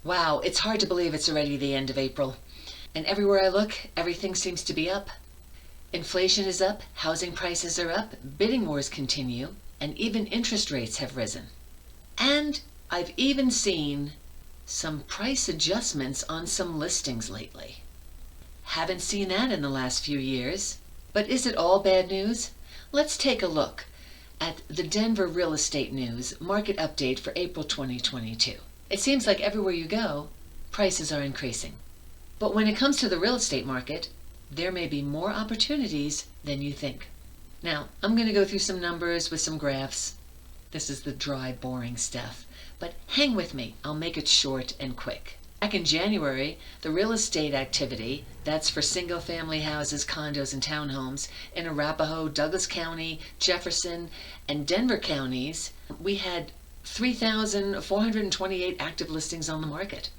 Wow, it's hard to believe it's already the end of April. And everywhere I look, everything seems to be up. Inflation is up, housing prices are up, bidding wars continue, and even interest rates have risen. And I've even seen some price adjustments on some listings lately. Haven't seen that in the last few years. But is it all bad news? Let's take a look at the Denver Real Estate News market update for April 2022. It seems like everywhere you go, prices are increasing. But when it comes to the real estate market, there may be more opportunities than you think. Now, I'm going to go through some numbers with some graphs. This is the dry, boring stuff. But hang with me, I'll make it short and quick. Back in January, the real estate activity, that's for single-family houses, condos, and townhomes in Arapahoe, Douglas County, Jefferson, and Denver counties, we had 3,428 active listings on the market,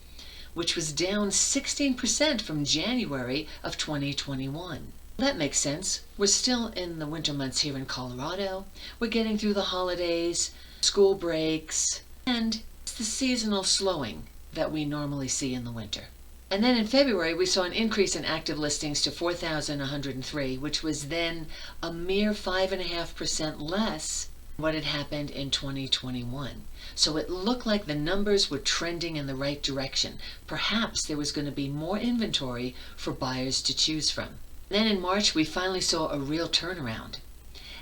which was down 16% from January of 2021. That makes sense. We're still in the winter months here in Colorado. We're getting through the holidays, school breaks, and it's the seasonal slowing that we normally see in the winter. And then in February, we saw an increase in active listings to 4,103, which was then a mere 5.5% less than what had happened in 2021. So it looked like the numbers were trending in the right direction. Perhaps there was going to be more inventory for buyers to choose from. Then in March, we finally saw a real turnaround.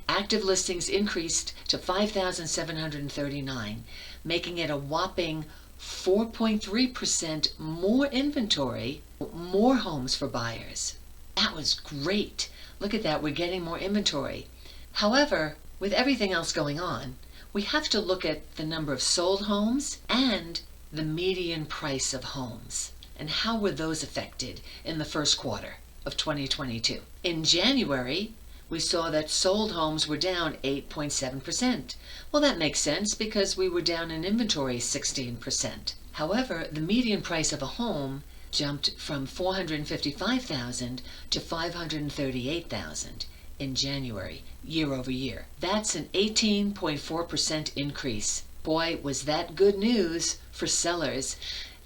Active listings increased to 5,739, making it a whopping 4.3% more inventory, more homes for buyers. That was great. Look at that, we're getting more inventory. However, with everything else going on, we have to look at the number of sold homes and the median price of homes. And how were those affected in the first quarter of 2022? In January, we saw that sold homes were down 8.7%. Well, that makes sense because we were down in inventory 16%. However, the median price of a home jumped from $455,000 to $538,000 in January, year over year. That's an 18.4% increase. Boy, was that good news for sellers.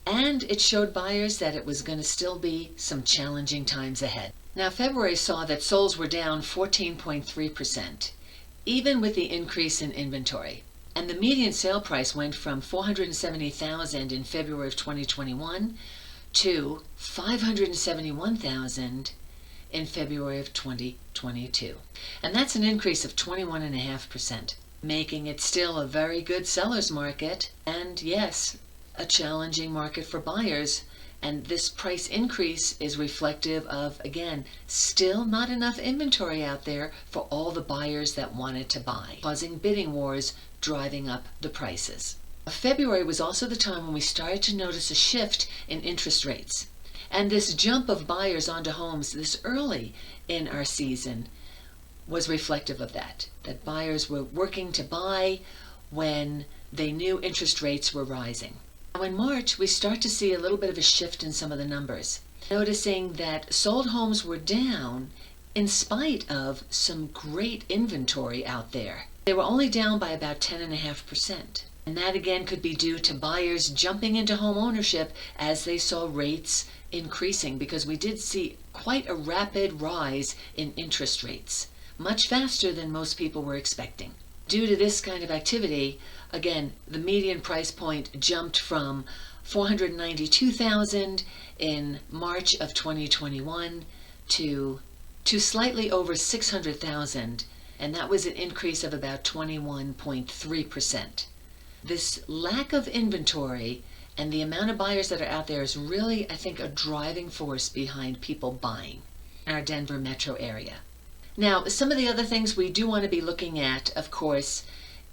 And it showed buyers that it was going to still be some challenging times ahead. Now, February saw that solds were down 14.3%, even with the increase in inventory. And the median sale price went from $470,000 in February of 2021 to $571,000 in February of 2022. And that's an increase of 21.5%, making it still a very good seller's market, and yes, a challenging market for buyers. And this price increase is reflective of, again, still not enough inventory out there for all the buyers that wanted to buy, causing bidding wars, driving up the prices. February was also the time when we started to notice a shift in interest rates. And this jump of buyers onto homes this early in our season was reflective of that buyers were working to buy when they knew interest rates were rising. Now in March, we start to see a little bit of a shift in some of the numbers, noticing that sold homes were down in spite of some great inventory out there. They were only down by about 10.5%. And that again could be due to buyers jumping into home ownership as they saw rates increasing, because we did see quite a rapid rise in interest rates, much faster than most people were expecting. Due to this kind of activity, again, the median price point jumped from $492,000 in March of 2021 to slightly over $600,000, and that was an increase of about 21.3%. This lack of inventory and the amount of buyers that are out there is really, I think, a driving force behind people buying in our Denver metro area. Now, some of the other things we do want to be looking at, of course,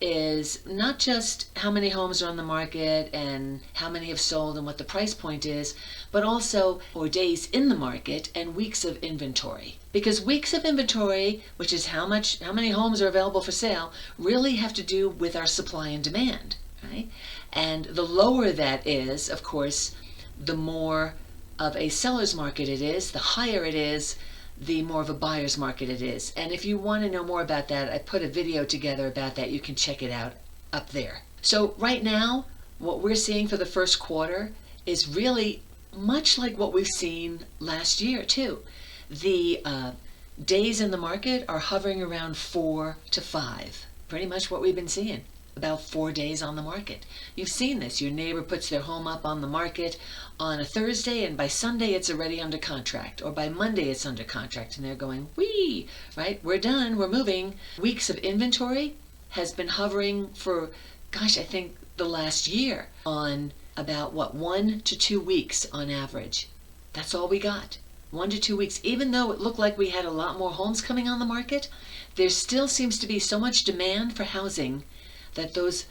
is not just how many homes are on the market and how many have sold and what the price point is, but also for days in the market and weeks of inventory. Because weeks of inventory, which is how many homes are available for sale, really have to do with our supply and demand, right? And the lower that is, of course, the more of a seller's market it is, the higher it is, the more of a buyer's market it is. And if you want to know more about that, I put a video together about that. You can check it out up there. So right now, what we're seeing for the first quarter is really much like what we've seen last year too. The days in the market are hovering around 4 to 5, pretty much what we've been seeing. About 4 days on the market. You've seen this. Your neighbor puts their home up on the market on a Thursday, and by Sunday it's already under contract, or by Monday it's under contract, and they're going, wee, right? We're done, we're moving. Weeks of inventory has been hovering for, gosh, I think the last year on about, 1 to 2 weeks on average. That's all we got. 1 to 2 weeks. Even though it looked like we had a lot more homes coming on the market, there still seems to be so much demand for housing that those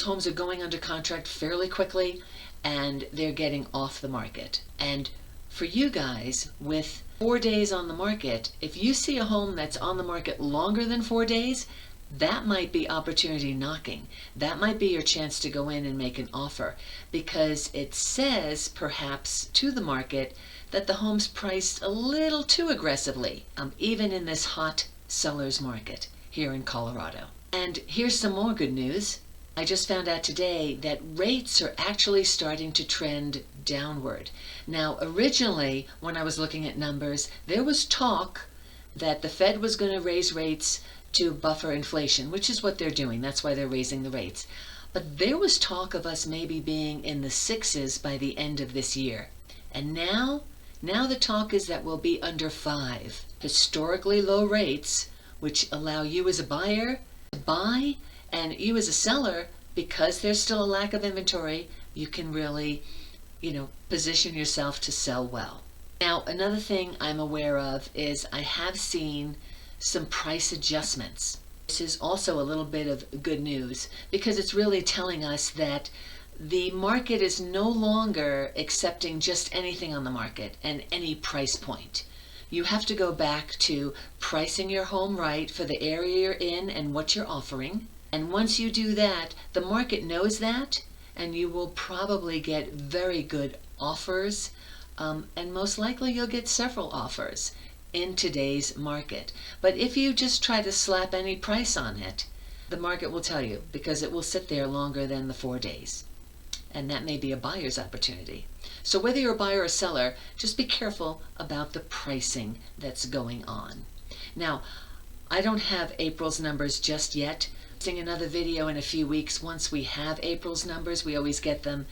homes are going under contract fairly quickly, and they're getting off the market. And for you guys, with 4 days on the market, if you see a home that's on the market longer than 4 days, that might be opportunity knocking. That might be your chance to go in and make an offer, because it says perhaps to the market that the home's priced a little too aggressively, even in this hot seller's market here in Colorado. And here's some more good news. I just found out today that rates are actually starting to trend downward. Now, originally, when I was looking at numbers, there was talk that the Fed was going to raise rates to buffer inflation, which is what they're doing. That's why they're raising the rates. But there was talk of us maybe being in the 6s by the end of this year. And now the talk is that we'll be under 5. Historically low rates, which allow you as a buyer to buy, and you as a seller, because there's still a lack of inventory, you can really, position yourself to sell well. Now, another thing I'm aware of is I have seen some price adjustments. This is also a little bit of good news, because it's really telling us that the market is no longer accepting just anything on the market and any price point. You have to go back to pricing your home right for the area you're in and what you're offering. And once you do that, the market knows that, and you will probably get very good offers, and most likely you'll get several offers in today's market. But if you just try to slap any price on it, the market will tell you, because it will sit there longer than the 4 days. And that may be a buyer's opportunity. So whether you're a buyer or seller, just be careful about the pricing that's going on. Now, I don't have April's numbers just yet. I'm doing another video in a few weeks. Once we have April's numbers, we always get them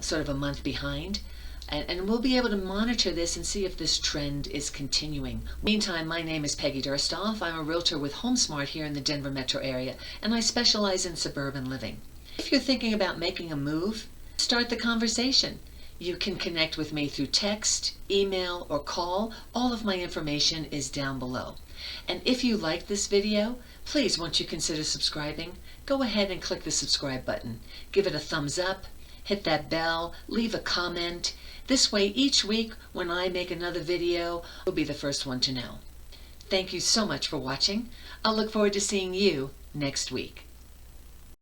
sort of a month behind. And we'll be able to monitor this and see if this trend is continuing. Meantime, my name is Peggy Dursthoff. I'm a realtor with HomeSmart here in the Denver metro area, and I specialize in suburban living. If you're thinking about making a move, start the conversation. You can connect with me through text, email, or call. All of my information is down below. And if you like this video, please, once you consider subscribing, go ahead and click the subscribe button. Give it a thumbs up, hit that bell, leave a comment. This way, each week when I make another video, you'll be the first one to know. Thank you so much for watching. I'll look forward to seeing you next week.